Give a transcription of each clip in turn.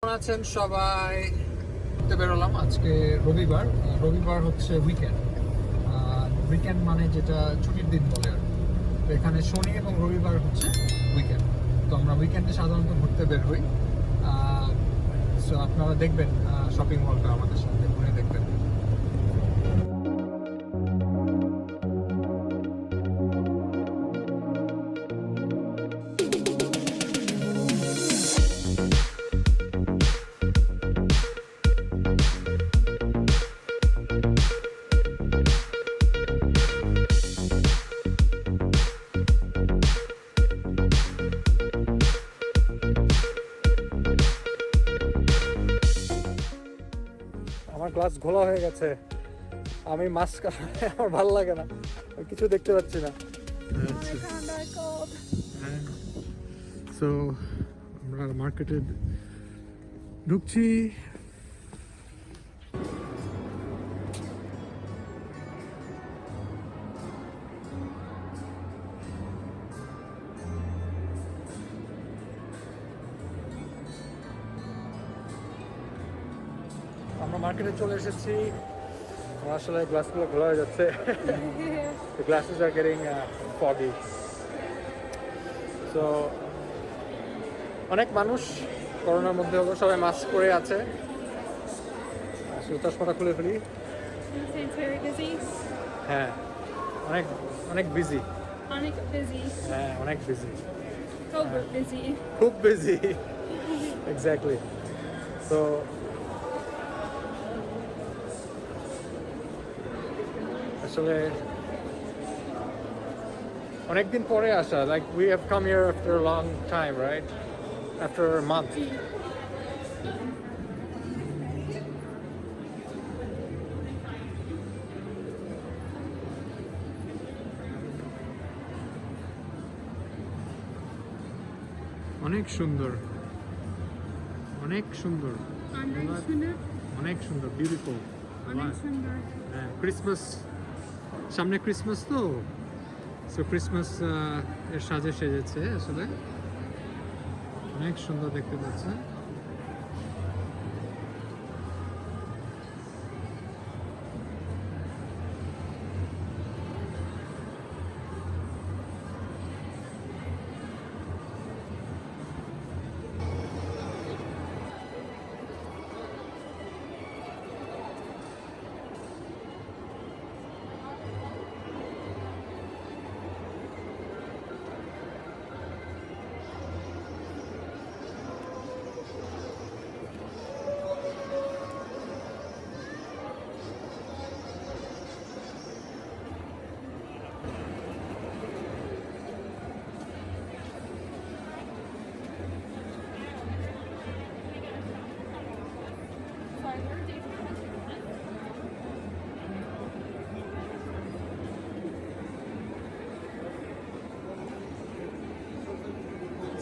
কেমন আছেন সবাই? বেরোলাম আজকে রবিবার হচ্ছে উইকেন্ড মানে যেটা ছুটির দিন বলে আর তো এখানে শনি এবং রবিবার হচ্ছে উইকেন্ড। তো আমরা উইকেন্ডে সাধারণত ঘুরতে বের হই। সো আপনারা দেখবেন শপিং মলটা আমাদের সাথে ঘুরে দেখবেন। আমার গ্লাস ঘোলা হয়ে গেছে, আমি মাস্ক আমার ভালো লাগে না, কিছু দেখতে পাচ্ছি না। সো আমরা মার্কেটে ঢুকছি। আমরা মার্কেটে চলে এসেছি। আমার আসলে গ্লাসগুলো ঘোলা হয়ে যাচ্ছে। The glasses are getting foggy. So অনেক মানুষ করোনার মধ্যে হলো, সবাই মাস্ক পরে আছে। চশমাটা খুলে ফেলি। হ্যাঁ, অনেক বিজি। হ্যাঁ, অনেক বিজি, খুব বিজি। এক্স্যাক্টলি। তো আসলে অনেকদিন পরে আসা, like we have come here after a long time, right? After a month. অনেক সুন্দর, অনেক সুন্দর, অনেক সুন্দর, বিউটিফুল। হ্যাঁ, ক্রিসমাস সামনে, ক্রিসমাস তো, সো ক্রিসমাস এর সাজে সেজেছে আসলে, অনেক সুন্দর দেখতে পাচ্ছে।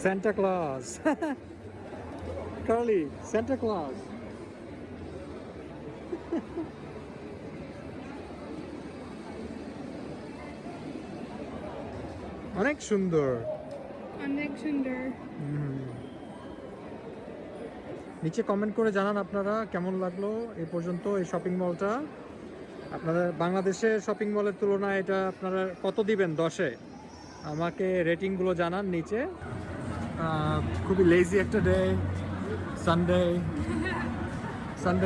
Santa Claus. Carly, Santa Claus. অনেক সুন্দর, অনেক সুন্দর। নিচে কমেন্ট করে জানান আপনারা কেমন লাগলো এই পর্যন্ত এই শপিং মলটা। আপনাদের বাংলাদেশের শপিং মলের তুলনায় এটা আপনারা কত দিবেন 10-এ? আমাকে রেটিংগুলো জানান নিচে। খুবই লেজি একটা day, Sunday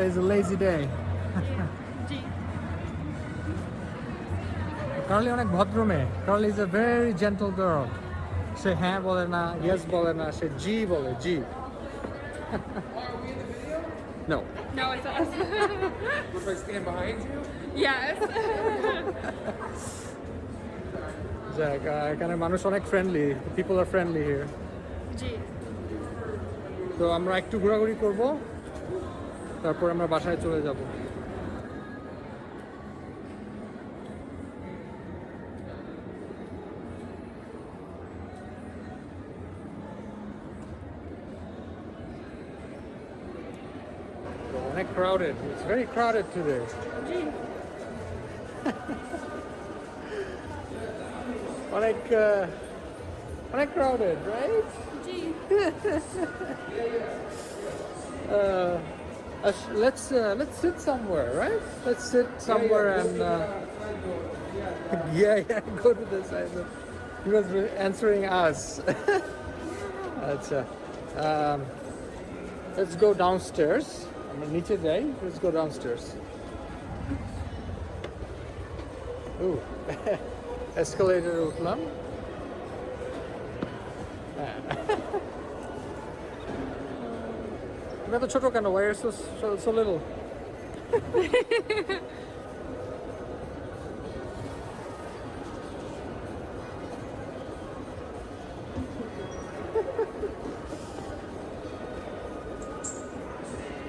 is a lazy day. Carly অনেক ভদ্র মেয়ে। Carly is a very gentle girl. সে হ্যাঁ বলে না, ইয়েস বলে না, সে জি বলে, জি। No. No, it's us. If I stand behind you? Yes. যাক, এখানে মানুষ অনেক ফ্রেন্ডলি, পিপল আর ফ্রেন্ডলি হিয়ার। জি। তো আমরা একটু ঘোরাঘুরি করব, তারপর আমরা বাসায় চলে যাব। অনেক crowded. It's very crowded today. জি। অনেক crowded, right? G Let's sit somewhere, right? Let's sit somewhere and yeah, go to the side. He was answering us. Acha. Let's go downstairs. আমরা নিচে যাই. Let's go downstairs. Ooh. Escalator উঠলাম. তুমি এত ছোট কেন? Why are you so little?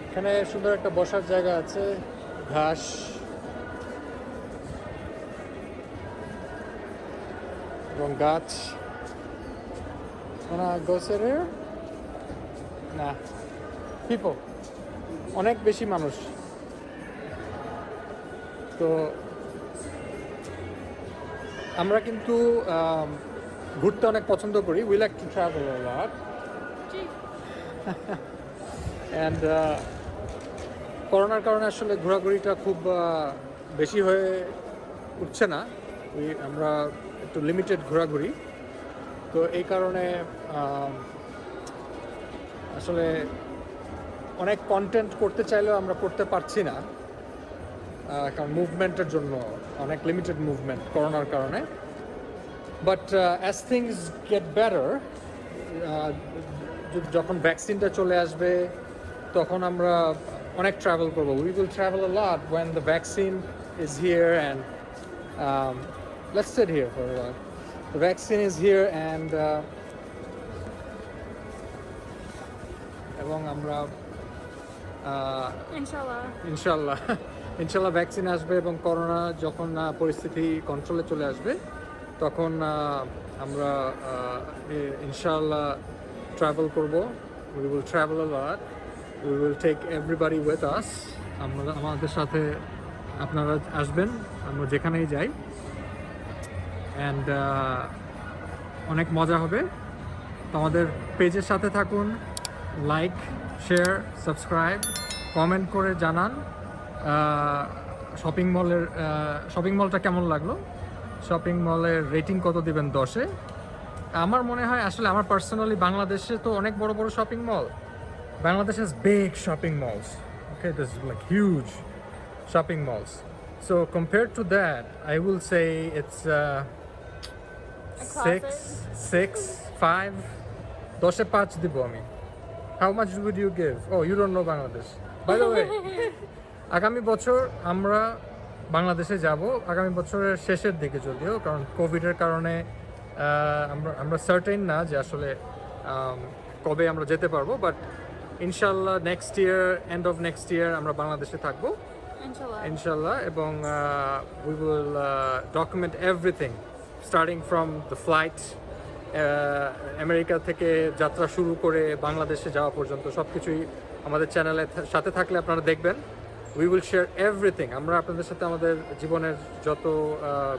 এখানে সুন্দর একটা বসার জায়গা আছে, ঘাস, এবং গাছ। গোসের না পিপল, অনেক বেশি মানুষ। তো আমরা কিন্তু ঘুরতে অনেক পছন্দ করি। We like to travel a lot G and করোনার কারণে আসলে ঘোরাঘুরিটা খুব বেশি হয়ে উঠছে না। আমরা একটু লিমিটেড ঘোরাঘুরি। তো এই কারণে আসলে অনেক কন্টেন্ট করতে চাইলেও আমরা করতে পারছি না, কারণ মুভমেন্টের জন্য অনেক লিমিটেড মুভমেন্ট করোনার কারণে। But as things get better, যখন ভ্যাকসিনটা চলে আসবে তখন আমরা অনেক ট্রাভেল করবো। We will travel a lot when the vaccine is here and let's sit here for a while. The vaccine is here and এবং আমরা ইনশাল্লাহ ভ্যাকসিন আসবে এবং করোনা যখন পরিস্থিতি কন্ট্রোলে চলে আসবে তখন আমরা ইনশাল্লাহ ট্রাভেল করব। We will travel a lot, we will take everybody with us. আমাদের সাথে আপনারা আসবেন, আমরা যেখানেই যাই, অ্যান্ড অনেক মজা হবে। তো আমাদের পেজের সাথে থাকুন, লাইক, শেয়ার, সাবস্ক্রাইব, কমেন্ট করে জানান শপিং মলটা কেমন লাগলো, শপিং মলের রেটিং কত দিবেন 10-এ। আমার মনে হয় আসলে আমার পার্সোনালি বাংলাদেশে তো অনেক বড় বড় shopping mall, Bangladesh has big shopping malls. Okay, there's like huge shopping malls. So compared to that, I will say it's 5. 10-এ 5 দিব আমি। How much would you give? Oh, you don't know Bangladesh. By the way, আগামী বছর আমরা বাংলাদেশে যাব, আগামী বছরের শেষের দিকে যদিও, কারণ কোভিডের কারণে আমরা সার্টেন না যে আসলে কবে আমরা যেতে পারবো। বাট ইনশাল্লাহ next year, end of next year আমরা বাংলাদেশে থাকবো ইনশাল্লাহ। এবং we will document everything starting from the flight, America থেকে যাত্রা শুরু করে বাংলাদেশে যাওয়া পর্যন্ত সব কিছুই আমাদের চ্যানেলের সাথে থাকলে আপনারা দেখবেন। We will share everything. আমরা আপনাদের সাথে আমাদের জীবনের যত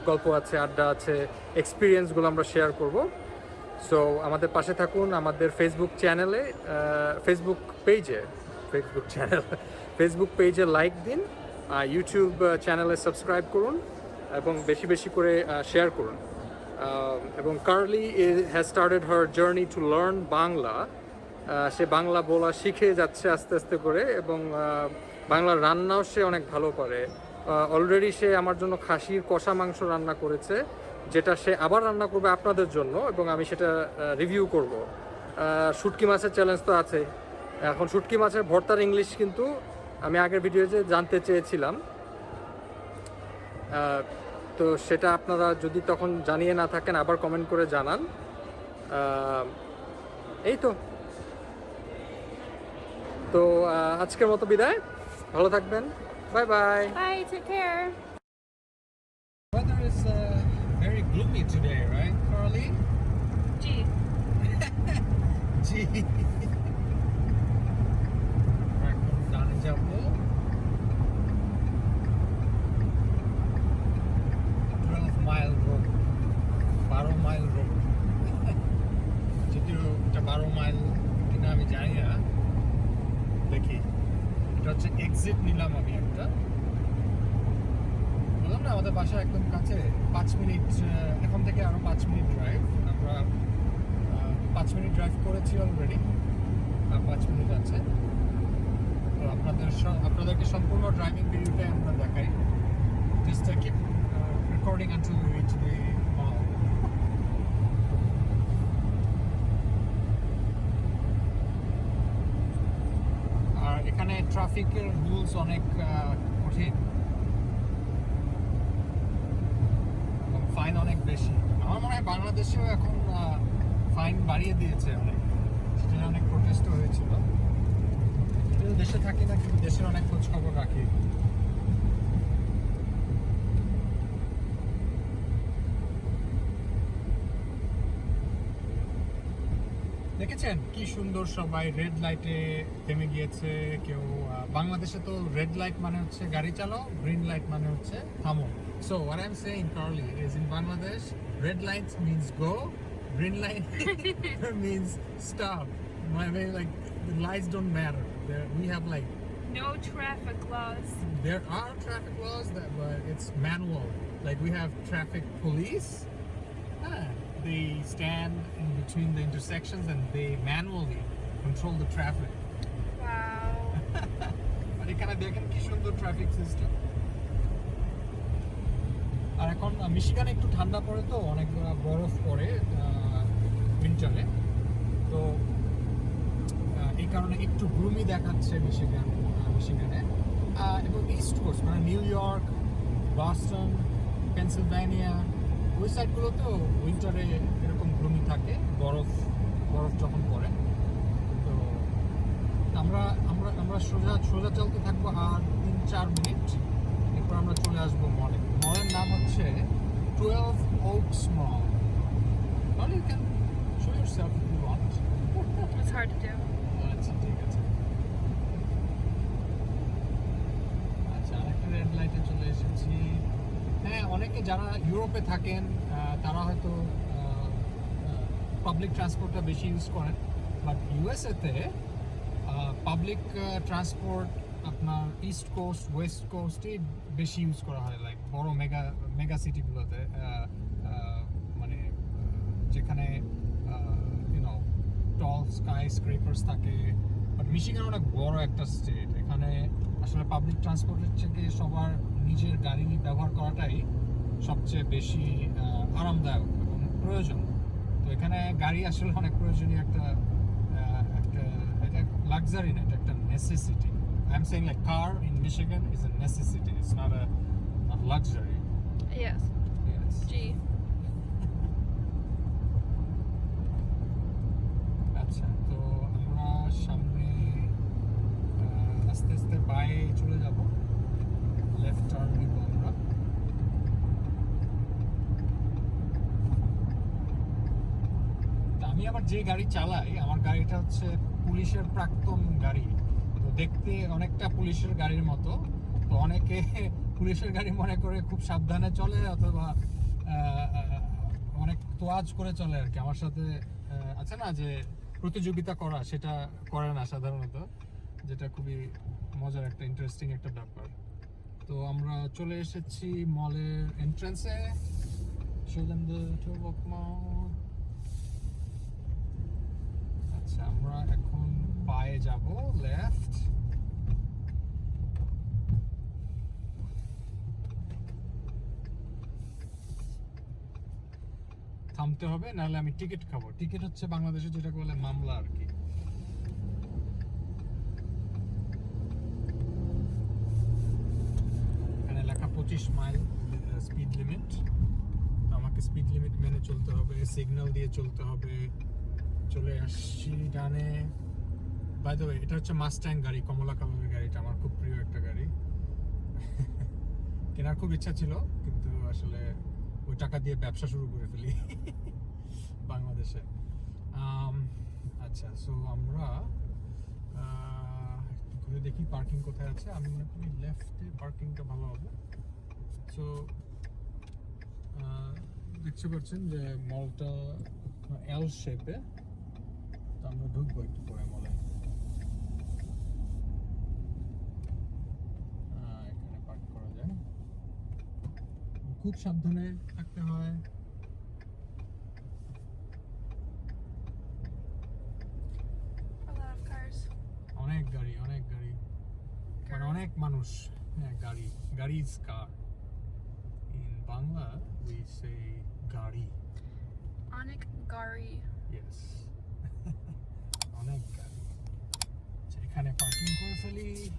গল্প আছে, আড্ডা আছে, এক্সপিরিয়েন্সগুলো আমরা শেয়ার করব। সো আমাদের পাশে থাকুন। আমাদের ফেসবুক পেজে লাইক দিন, ইউটিউব চ্যানেলে সাবস্ক্রাইব করুন এবং বেশি বেশি করে শেয়ার করুন। এবং Carly has started her journey to learn Bangla. সে বাংলা বলা শিখে যাচ্ছে আস্তে আস্তে করে, এবং বাংলা রান্নাও সে অনেক ভালো পারে। অলরেডি সে আমার জন্য খাসির কষা মাংস রান্না করেছে, যেটা সে আবার রান্না করবে আপনাদের জন্য, এবং আমি সেটা রিভিউ করব। শুটকি মাছের চ্যালেঞ্জ তো আছে। এখন শুটকি মাছের ভর্তার ইংলিশ কিন্তু আমি আগের ভিডিওতে জানতে চেয়েছিলাম, তো সেটা আপনারা যদি তখন জানিয়ে না থাকেন আবার কমেন্ট করে জানান। এই তো আজকের মতো বিদায়, ভালো থাকবেন, bye bye. Bye, take care. Weather is very gloomy today, right, Carly? জি জি। এখন ডানে যাবো। এক্সিট নিলাম আমি একটা। বললাম না আমাদের বাসা একদম কাছে, 5 মিনিট, এখন থেকে আরো 5 মিনিট ড্রাইভ। আমরা 5 মিনিট ড্রাইভ করেছি অলরেডি, 5 মিনিট আছে। তো আপনাদেরকে সম্পূর্ণ ড্রাইভিং ভিডিওটাই আমরা দেখাই। Just keep recording until we reach the mall. আর এখানে ট্রাফিকের রুলস অনেক কঠিন, ফাইন অনেক বেশি। আমার মনে হয় বাংলাদেশেও এখন ফাইন বাড়িয়ে দিয়েছে অনেক, সেটা অনেক প্রোটেস্ট হয়েছিল। কিন্তু দেশে থাকি না, কিন্তু দেশের অনেক খোঁজ খবর রাখি। দেখেছেন কি সুন্দর, সবাই রেড লাইটে থেমে গিয়েছে। কেউ বাংলাদেশে তো রেড লাইট মানে হচ্ছে গাড়ি চালাও, গ্রিন লাইট মানে হচ্ছে থামো। So what I'm saying, Carly, is in Bangladesh, red light means go, green light means stop. I mean, like the lights don't matter. We have like No traffic laws. there are traffic laws but it's manual. Like we have traffic police. They stand in between the intersections and they manually control the traffic. Wow. আর এখানে দেখেন কি সুন্দর traffic system. আর এখন মিশিগানে একটু ঠান্ডা পড়ে, তো অনেক বরফ পড়ে উইন্টারে। তো এই কারণে একটু গ্লুমি দেখাচ্ছে মিশিগানে। এবং ইস্ট কোস্ট মানে নিউ ইয়র্ক, বস্টন, পেনসিলভেনিয়া, ওই সাইডগুলোতেও উইন্টারে এরকম গ্লুমি থাকে, বরফ যখন পড়ে। তো আমরা আমরা আমরা সোজা চলতে থাকবো আর 3-4 মিনিট, এরপর আমরা চলে আসবো মলে। মলের নাম হচ্ছে 12 Oaks Mall. Well, you can show yourself if you want. It's hard to do. আচ্ছা ঠিক আছে। আচ্ছা, আরেকটা রেড লাইটে চলে এসেছি। হ্যাঁ, অনেকে যারা ইউরোপে থাকেন তারা হয়তো পাবলিক ট্রান্সপোর্টটা বেশি ইউজ করেন, বাট ইউএসএতে পাবলিক ট্রান্সপোর্ট আপনার ইস্ট কোস্ট, ওয়েস্ট কোস্টে বেশি ইউজ করা হয়। লাইক বড় মেগা সিটিগুলোতে, মানে যেখানে ইউনো টল স্কাই স্ক্রেপার্স থাকে। বাট মিশিগান অনেক বড় একটা স্টেট, এখানে আসলে পাবলিক ট্রান্সপোর্টের থেকে সবার নিজের গাড়ি ব্যবহার করাটাই সবচেয়ে বেশি আরামদায়ক এবং প্রয়োজন। তো এখানে গাড়ি আসলে অনেক প্রয়োজনীয় একটা এটা লাক্সারি না, এটা একটা necessity. I am saying like car in Michigan is a necessity, it's not a luxury. Yes. Yes. Gee. আচ্ছা, তো আমরা সামনে আস্তে আস্তে বায়ে চলে যাব, লেফট টার্ন নিব আমরা। আমি আবার যে গাড়ি চালাই, আমার গাড়িটা হচ্ছে পুলিশের প্রাক্তন গাড়ি। তো দেখতে অনেকটা পুলিশের গাড়ির মতো। তো অনেকে পুলিশের গাড়ি মনে করে খুব সাবধানে চলে, অথবা অনেক তোয়াজ করে চলে আর কি। আমার সাথে আছে না যে প্রতিযোগিতা করা, সেটা করে না সাধারণত, যেটা খুবই মজার একটা ইন্টারেস্টিং একটা ব্যাপার। তো আমরা চলে এসেছি মলের এন্ট্রান্সে। আচ্ছা, আমরা এখন পায়ে যাব, লেফট। থামতে হবে, নাহলে আমি টিকিট খাবো। টিকিট হচ্ছে বাংলাদেশে যেটাকে বলে মামলা আর কি। এখানে লেখা 25 মাইল স্পিড লিমিট। আমাকে স্পিড লিমিট মেনে চলতে হবে, সিগন্যাল দিয়ে চলতে হবে। চলে আসছি ডানে। বাই দ্য ওয়ে, এটা হচ্ছে মাস্ট্যাং গাড়ি, কমলা কালারের গাড়িটা আমার খুব প্রিয় একটা গাড়ি। কেনার খুব ইচ্ছা ছিল, কিন্তু আসলে ওই টাকা দিয়ে ব্যবসা শুরু করে ফেলি বাংলাদেশে। আচ্ছা, সো আমরা ঘুরে দেখি পার্কিং কোথায় আছে। আমি মনে করি লেফটে পার্কিংটা ভালো হবে। সো দেখতে পাচ্ছেন যে মলটা এল শেপে। তো আমরা ঢুকবো একটু পরে মলে। খুব সাবধানে থাকতে হয়। A lot of cars. অনেক গাড়ি মানে অনেক মানুষ। হ্যাঁ, গাড়ি is car. In Bangla we say গাড়ি। Onik Gari. ইয়েস। অনেক গাড়ি। আচ্ছা, এখানে পার্কিং করে ফেলি।